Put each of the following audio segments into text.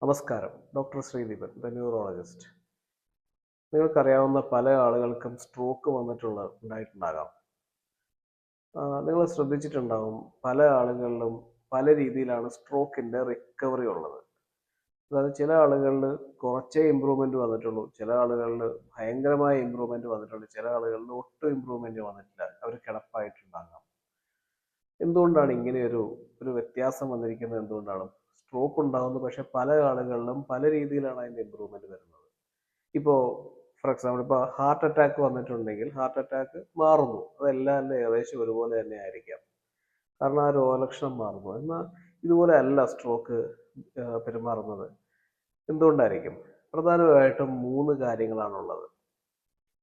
നമസ്കാരം. Doctor Sreedeepan, the neurologist. നിങ്ങൾക്കറിയാവുന്ന പല ആളുകൾക്കും സ്ട്രോക്ക് ഉണ്ടായിട്ടുണ്ടാകാം. നിങ്ങൾ ശ്രദ്ധിച്ചിട്ടുണ്ടാവും, പല ആളുകളിലും പല രീതിയിലാണ് സ്ട്രോക്കിൻ്റെ റിക്കവറി ഉള്ളത്. അതായത് ചില ആളുകളിൽ കുറച്ചേ ഇമ്പ്രൂവ്മെൻറ്റ് വന്നിട്ടുള്ളൂ, ചില ആളുകളിൽ ഭയങ്കരമായ ഇമ്പ്രൂവ്മെൻറ്റ് വന്നിട്ടുണ്ട്, ചില ആളുകളിൽ ഒട്ടും ഇമ്പ്രൂവ്മെൻറ്റ് വന്നിട്ടില്ല, അവർ കിടപ്പായിട്ടുണ്ടാകാം. എന്തുകൊണ്ടാണ് ഇങ്ങനെയൊരു ഒരു വ്യത്യാസം വന്നിരിക്കുന്നത്? എന്തുകൊണ്ടാണ് സ്ട്രോക്ക് ഉണ്ടാകുന്നത്? പക്ഷെ പല ആളുകളിലും പല രീതിയിലാണ് അതിൻ്റെ ഇമ്പ്രൂവ്മെൻറ്റ് വരുന്നത്. ഇപ്പോൾ ഫോർ എക്സാമ്പിൾ, ഇപ്പോൾ ഹാർട്ട് അറ്റാക്ക് വന്നിട്ടുണ്ടെങ്കിൽ ഹാർട്ട് അറ്റാക്ക് മാറുന്നു, അതെല്ലാം ഏകദേശം ഒരുപോലെ തന്നെ ആയിരിക്കാം, കാരണം ആ രോഗലക്ഷണം മാറുന്നു. എന്നാൽ ഇതുപോലെ അല്ല സ്ട്രോക്ക് പെരുമാറുന്നത്. എന്തുകൊണ്ടായിരിക്കും? പ്രധാനമായിട്ടും മൂന്ന് കാര്യങ്ങളാണുള്ളത്.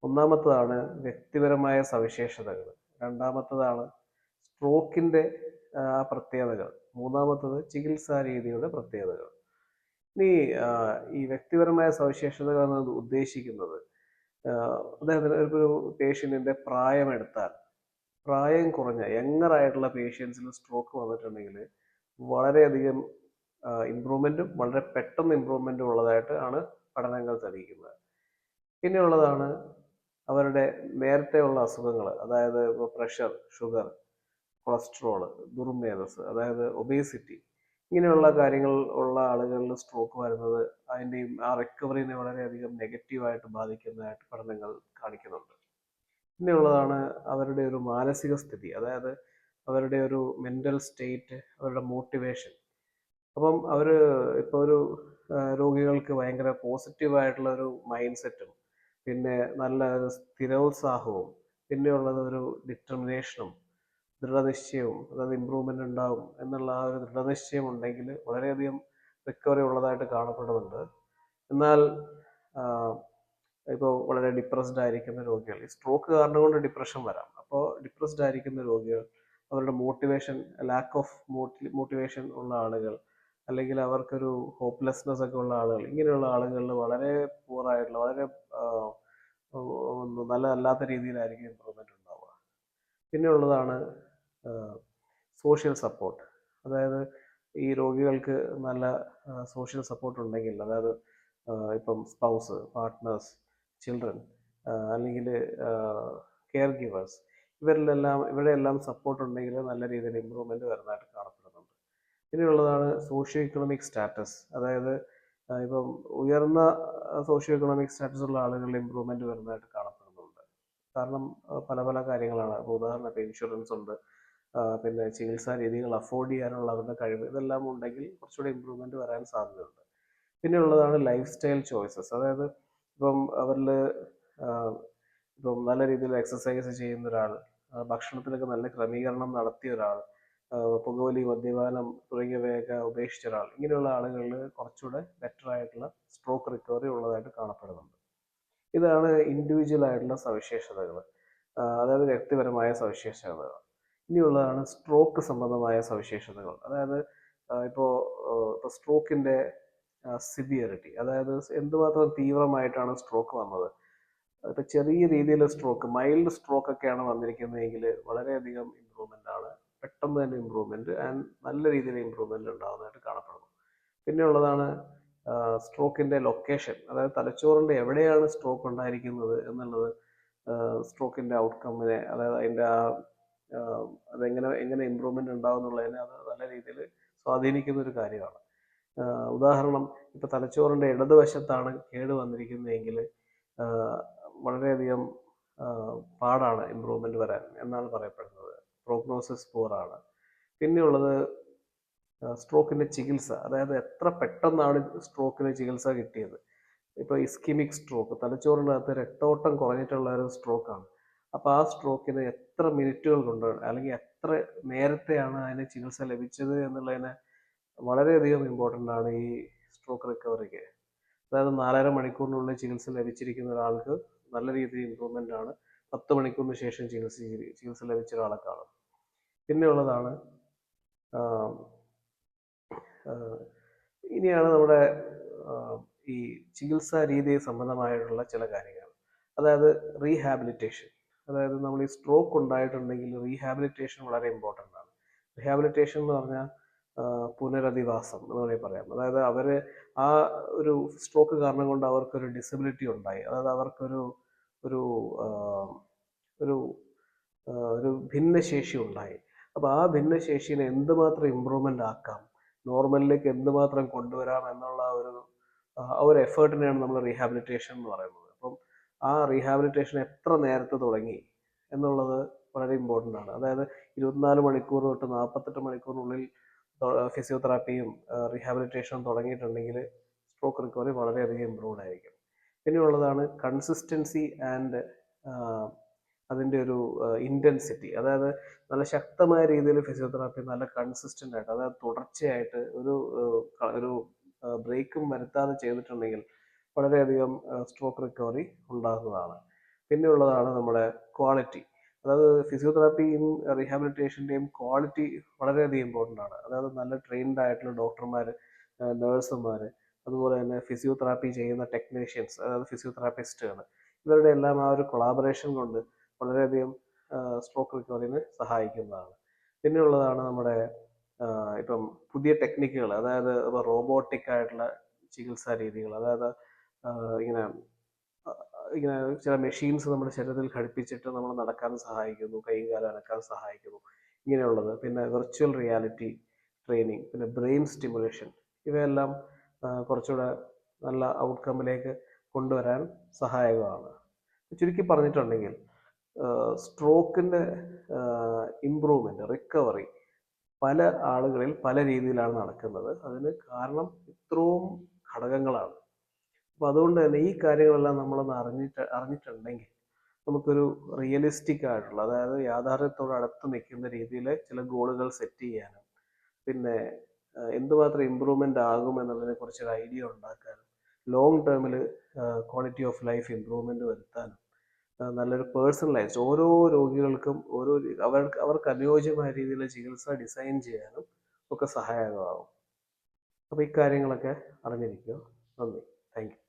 ഒന്നാമത്തതാണ് വ്യക്തിപരമായ സവിശേഷതകൾ, രണ്ടാമത്തതാണ് സ്ട്രോക്കിൻ്റെ പ്രത്യേകതകൾ, മൂന്നാമത്തത് ചികിത്സാ രീതിയുടെ പ്രത്യേകതകൾ. ഇനി ഈ വ്യക്തിപരമായ സവിശേഷതകൾ എന്നത് ഉദ്ദേശിക്കുന്നത്, അദ്ദേഹത്തിന് ഒരു പേഷ്യൻറ്റിൻ്റെ പ്രായം എടുത്താൽ, പ്രായം കുറഞ്ഞ യങ്ങറായിട്ടുള്ള പേഷ്യൻസിന് സ്ട്രോക്ക് വന്നിട്ടുണ്ടെങ്കിൽ വളരെയധികം ഇമ്പ്രൂവ്മെൻറ്റും വളരെ പെട്ടെന്ന് ഇമ്പ്രൂവ്മെൻറ്റും ഉള്ളതായിട്ട് ആണ് പഠനങ്ങൾ തെളിയിക്കുന്നത്. പിന്നെയുള്ളതാണ് അവരുടെ നേരത്തെ ഉള്ള അസുഖങ്ങൾ, അതായത് ഇപ്പോൾ പ്രഷർ, ഷുഗർ, കൊളസ്ട്രോൾ, ദുർമേധസ്, അതായത് ഒബേസിറ്റി, ഇങ്ങനെയുള്ള കാര്യങ്ങൾ ഉള്ള ആളുകളിൽ സ്ട്രോക്ക് വരുന്നത് അതിൻ്റെയും ആ റിക്കവറിനെ വളരെയധികം നെഗറ്റീവായിട്ട് ബാധിക്കുന്നതായിട്ട് പഠനങ്ങൾ കാണിക്കുന്നുണ്ട്. പിന്നെയുള്ളതാണ് അവരുടെ ഒരു മാനസിക സ്ഥിതി, അതായത് അവരുടെ ഒരു മെൻ്റൽ സ്റ്റേറ്റ്, അവരുടെ മോട്ടിവേഷൻ. അപ്പം അവർ ഇപ്പോൾ ഒരു രോഗികൾക്ക് ഭയങ്കര പോസിറ്റീവായിട്ടുള്ള ഒരു മൈൻഡ് സെറ്റും, പിന്നെ നല്ല ഒരു സ്ഥിരോത്സാഹവും, പിന്നെയുള്ളത് ഒരു ഡിറ്റർമിനേഷനും ദൃഢനിശ്ചയവും, അതായത് ഇമ്പ്രൂവ്മെൻ്റ് ഉണ്ടാവും എന്നുള്ള ആ ഒരു ദൃഢനിശ്ചയം ഉണ്ടെങ്കിൽ വളരെയധികം റിക്കവറി ഉള്ളതായിട്ട് കാണപ്പെടുന്നുണ്ട്. എന്നാൽ ഇപ്പോൾ വളരെ ഡിപ്രസ്ഡ് ആയിരിക്കുന്ന രോഗികൾ, ഈ സ്ട്രോക്ക് കാരണം കൊണ്ട് ഡിപ്രഷൻ വരാം. അപ്പോൾ ഡിപ്രസ്ഡ് ആയിരിക്കുന്ന രോഗികൾ, അവരുടെ മോട്ടിവേഷൻ, ലാക്ക് ഓഫ് മോട്ടിവേഷൻ ഉള്ള ആളുകൾ, അല്ലെങ്കിൽ അവർക്കൊരു ഹോപ്പ്ലെസ്നെസ് ഒക്കെ ഉള്ള ആളുകൾ, ഇങ്ങനെയുള്ള ആളുകളിൽ വളരെ പൂറായിട്ടുള്ള, വളരെ നല്ല അല്ലാത്ത രീതിയിലായിരിക്കും ഇമ്പ്രൂവ്മെൻ്റ് ഉണ്ടാവുക. പിന്നെയുള്ളതാണ് സോഷ്യൽ സപ്പോർട്ട്, അതായത് ഈ രോഗികൾക്ക് നല്ല സോഷ്യൽ സപ്പോർട്ട് ഉണ്ടെങ്കിൽ, അതായത് ഇപ്പം സ്പൗസ്, പാർട്ട്നേഴ്സ്, ചിൽഡ്രൻ, അല്ലെങ്കിൽ കെയർ ഗിവേഴ്സ്, ഇവരെല്ലാം സപ്പോർട്ട് ഉണ്ടെങ്കിൽ നല്ല രീതിയിൽ ഇമ്പ്രൂവ്മെൻറ്റ് വരുന്നതായിട്ട് കാണപ്പെടുന്നുണ്ട്. പിന്നെയുള്ളതാണ് സോഷ്യോ ഇക്കണോമിക് സ്റ്റാറ്റസ്, അതായത് ഇപ്പം ഉയർന്ന സോഷ്യോ ഇക്കണോമിക് സ്റ്റാറ്റസ് ഉള്ള ആളുകളിൽ ഇമ്പ്രൂവ്മെൻറ്റ് വരുന്നതായിട്ട് കാണപ്പെടുന്നുണ്ട്. കാരണം പല പല കാര്യങ്ങളാണ്. ഇപ്പോൾ ഉദാഹരണത്തിന് ഇൻഷുറൻസ് ഉണ്ട്, പിന്നെ ചികിത്സാ രീതികൾ അഫോർഡ് ചെയ്യാനുള്ള അവരുടെ കഴിവ്, ഇതെല്ലാം ഉണ്ടെങ്കിൽ കുറച്ചുകൂടി ഇമ്പ്രൂവ്മെൻറ്റ് വരാൻ സാധ്യതയുണ്ട്. പിന്നെയുള്ളതാണ് ലൈഫ് സ്റ്റൈൽ ചോയ്സസ്, അതായത് ഇപ്പം അവരിൽ ഇപ്പം നല്ല രീതിയിൽ എക്സസൈസ് ചെയ്യുന്ന ഒരാൾ, ഭക്ഷണത്തിലൊക്കെ നല്ല ക്രമീകരണം നടത്തിയ ഒരാൾ, പുകവലി, മദ്യപാനം തുടങ്ങിയവയൊക്കെ ഉപേക്ഷിച്ച ഒരാൾ, ഇങ്ങനെയുള്ള ആളുകളിൽ കുറച്ചുകൂടെ ബെറ്റർ ആയിട്ടുള്ള സ്ട്രോക്ക് റിക്കവറി ഉള്ളതായിട്ട് കാണപ്പെടുന്നുണ്ട്. ഇതാണ് ഇൻഡിവിജ്വൽ ആയിട്ടുള്ള സവിശേഷതകൾ, അതായത് വ്യക്തിപരമായ സവിശേഷതകൾ. ഇനിയുള്ളതാണ് സ്ട്രോക്ക് സംബന്ധമായ സവിശേഷതകൾ, അതായത് ഇപ്പോൾ സ്ട്രോക്കിൻ്റെ സിവിയറിറ്റി, അതായത് എന്തുമാത്രം തീവ്രമായിട്ടാണ് സ്ട്രോക്ക് വന്നത്. ഇപ്പോൾ ചെറിയ രീതിയിൽ സ്ട്രോക്ക്, മൈൽഡ് സ്ട്രോക്ക് ഒക്കെയാണ് വന്നിരിക്കുന്നതെങ്കിൽ വളരെയധികം ഇമ്പ്രൂവ്മെൻ്റ് ആണ്, പെട്ടെന്ന് തന്നെ ഇമ്പ്രൂവ്മെൻറ്റ് ആൻഡ് നല്ല രീതിയിൽ ഇമ്പ്രൂവ്മെൻ്റ് ഉണ്ടാകുന്നതായിട്ട് കാണപ്പെടുന്നു. പിന്നെയുള്ളതാണ് സ്ട്രോക്കിൻ്റെ ലൊക്കേഷൻ, അതായത് തലച്ചോറിൻ്റെ എവിടെയാണ് സ്ട്രോക്ക് ഉണ്ടായിരിക്കുന്നത് എന്നുള്ളത് സ്ട്രോക്കിൻ്റെ ഔട്ട്കമ്മിനെ, അതായത് അതിൻ്റെ എങ്ങനെ ഇമ്പ്രൂവ്മെൻ്റ് ഉണ്ടാകും എന്നുള്ളതിനെ അത് നല്ല രീതിയിൽ സ്വാധീനിക്കുന്ന ഒരു കാര്യമാണ്. ഉദാഹരണം, ഇപ്പോൾ തലച്ചോറിൻ്റെ ഇടതുവശത്താണ് കേട് വന്നിരിക്കുന്നതെങ്കിൽ വളരെയധികം പാടാണ് ഇമ്പ്രൂവ്മെൻ്റ് വരാൻ എന്നാണ് പറയപ്പെടുന്നത്. പ്രോഗ്നോസിസ് പൂറാണ്. പിന്നെയുള്ളത് സ്ട്രോക്കിൻ്റെ ചികിത്സ, അതായത് എത്ര പെട്ടെന്നാണ് സ്ട്രോക്കിന് ചികിത്സ കിട്ടിയത്. ഇപ്പോൾ ഇസ്കിമിക് സ്ട്രോക്ക്, തലച്ചോറിനകത്ത് രക്തോട്ടം കുറഞ്ഞിട്ടുള്ള ഒരു സ്ട്രോക്കാണ്. അപ്പോൾ ആ സ്ട്രോക്കിന് എത്ര മിനിറ്റുകൾ കൊണ്ട്, അല്ലെങ്കിൽ എത്ര നേരത്തെയാണ് അതിന് ചികിത്സ ലഭിച്ചത് എന്നുള്ളതിന് വളരെയധികം ഇമ്പോർട്ടൻ്റ് ആണ് ഈ സ്ട്രോക്ക് റിക്കവറിക്ക്. അതായത് 4.5 മണിക്കൂറിനുള്ളിൽ ചികിത്സ ലഭിച്ചിരിക്കുന്ന ഒരാൾക്ക് നല്ല രീതിയിൽ ഇമ്പ്രൂവ്മെൻ്റ് ആണ് 10 മണിക്കൂറിന് ശേഷം ചികിത്സ ലഭിച്ച ഒരാളെക്കാളും. പിന്നെയുള്ളതാണ് ഇനിയാണ് നമ്മുടെ ഈ ചികിത്സാ രീതി സംബന്ധമായിട്ടുള്ള ചില കാര്യങ്ങൾ, അതായത് റീഹാബിലിറ്റേഷൻ. അതായത് നമ്മൾ ഈ സ്ട്രോക്ക് ഉണ്ടായിട്ടുണ്ടെങ്കിൽ റീഹാബിലിറ്റേഷൻ വളരെ ഇമ്പോർട്ടൻ്റ് ആണ്. റീഹാബിലിറ്റേഷൻ എന്ന് പറഞ്ഞാൽ പുനരധിവാസം എന്ന് വേണമെങ്കിൽ പറയാം. അതായത് അവർ ആ ഒരു സ്ട്രോക്ക് കാരണം കൊണ്ട് അവർക്കൊരു ഡിസബിലിറ്റി ഉണ്ടായി. അതായത് അവർക്കൊരു ഒരു ആ, ഒരു ഒരു ഭിന്നശേഷി ഉണ്ടായി. അപ്പോൾ ആ ഭിന്നശേഷിനെ എന്തുമാത്രം ഇമ്പ്രൂവ്മെൻ്റ് ആക്കാം, നോർമലിലേക്ക് എന്തുമാത്രം കൊണ്ടുവരാം എന്നുള്ള ആ ഒരു എഫേർട്ടിനെയാണ് നമ്മൾ റീഹാബിലിറ്റേഷൻ എന്ന് പറയുന്നത്. അപ്പം ആ റീഹാബിലിറ്റേഷൻ എത്ര നേരത്തെ തുടങ്ങി എന്നുള്ളത് വളരെ ഇമ്പോർട്ടൻ്റ് ആണ്. അതായത് 24 മണിക്കൂർ തൊട്ട് 48 മണിക്കൂറിനുള്ളിൽ ഫിസിയോതെറാപ്പിയും റീഹാബിലിറ്റേഷനും തുടങ്ങിയിട്ടുണ്ടെങ്കിൽ സ്ട്രോക്ക് റിക്കവറി വളരെയധികം ഇമ്പ്രൂവ്ഡ് ആയിരിക്കും. പിന്നെയുള്ളതാണ് കൺസിസ്റ്റൻസി ആൻഡ് അതിൻ്റെ ഒരു ഇൻറ്റൻസിറ്റി. അതായത് നല്ല ശക്തമായ രീതിയിൽ ഫിസിയോതെറാപ്പി നല്ല കൺസിസ്റ്റൻ്റ് ആയിട്ട്, അതായത് തുടർച്ചയായിട്ട് ഒരു ബ്രേക്കും വരുത്താതെ ചെയ്തിട്ടുണ്ടെങ്കിൽ വളരെയധികം സ്ട്രോക്ക് റിക്കവറി ഉണ്ടാകുന്നതാണ്. പിന്നെയുള്ളതാണ് നമ്മുടെ ക്വാളിറ്റി. അതായത് ഫിസിയോതെറാപ്പിയും റീഹാബിലിറ്റേഷൻ്റെയും ക്വാളിറ്റി വളരെയധികം ഇമ്പോർട്ടൻ്റ് ആണ്. അതായത് നല്ല ട്രെയിൻഡ് ആയിട്ടുള്ള ഡോക്ടർമാർ, നേഴ്സുമാർ, അതുപോലെ തന്നെ ഫിസിയോതെറാപ്പി ചെയ്യുന്ന ടെക്നീഷ്യൻസ്, അതായത് ഫിസിയോതെറാപ്പിസ്റ്റുകൾ, ഇവരുടെ എല്ലാം ആ ഒരു കൊളാബറേഷൻ കൊണ്ട് വളരെയധികം സ്ട്രോക്ക് റിക്കവറിന് സഹായിക്കുന്നതാണ്. പിന്നെയുള്ളതാണ് നമ്മുടെ ഇപ്പം പുതിയ ടെക്നിക്കുകൾ, അതായത് റോബോട്ടിക് ആയിട്ടുള്ള ചികിത്സാ രീതികൾ. അതായത് ഇങ്ങനെ ഇങ്ങനെ ചില മെഷീൻസ് നമ്മുടെ ശരീരത്തിൽ ഘടിപ്പിച്ചിട്ട് നമ്മൾ നടക്കാൻ സഹായിക്കുന്നു, കൈയും കാലും അനക്കാൻ സഹായിക്കുന്നു, ഇങ്ങനെയുള്ളത്. പിന്നെ വെർച്വൽ റിയാലിറ്റി ട്രെയിനിങ്, പിന്നെ ബ്രെയിൻ സ്റ്റിമുലേഷൻ, ഇവയെല്ലാം കുറച്ചുകൂടെ നല്ല ഔട്ട്കമ്മിലേക്ക് കൊണ്ടുവരാൻ സഹായകമാണ്. ചുരുക്കി പറഞ്ഞിട്ടുണ്ടെങ്കിൽ സ്ട്രോക്കിൻ്റെ ഇമ്പ്രൂവ്മെൻറ്റ്, റിക്കവറി പല ആളുകളിൽ പല രീതിയിലാണ് നടക്കുന്നത്. അതിന് കാരണം ഇത്രയും ഘടകങ്ങളാണ്. അപ്പോൾ അതുകൊണ്ട് തന്നെ ഈ കാര്യങ്ങളെല്ലാം നമ്മളൊന്ന് അറിഞ്ഞിട്ടുണ്ടെങ്കിൽ നമുക്കൊരു റിയലിസ്റ്റിക് ആയിട്ടുള്ള, അതായത് യാഥാർത്ഥ്യത്തോട് അടുത്ത് നിൽക്കുന്ന രീതിയിൽ ചില ഗോളുകൾ സെറ്റ് ചെയ്യാനും, പിന്നെ എന്തുമാത്രം ഇമ്പ്രൂവ്മെൻ്റ് ആകും എന്നതിനെ കുറിച്ചൊരു ഐഡിയ ഉണ്ടാക്കാനും, ലോങ് ടേമിൽ ക്വാളിറ്റി ഓഫ് ലൈഫ് ഇമ്പ്രൂവ്മെൻ്റ് വരുത്താനും, നല്ലൊരു പേഴ്സണലൈസ്ഡ് ഓരോ രോഗികൾക്കും അവർക്ക് അനുയോജ്യമായ രീതിയിലുള്ള ചികിത്സ ഡിസൈൻ ചെയ്യാനും ഒക്കെ സഹായകമാകും. അപ്പോൾ ഈ കാര്യങ്ങളൊക്കെ അറിഞ്ഞിരിക്കുക. നന്ദി. Thank you.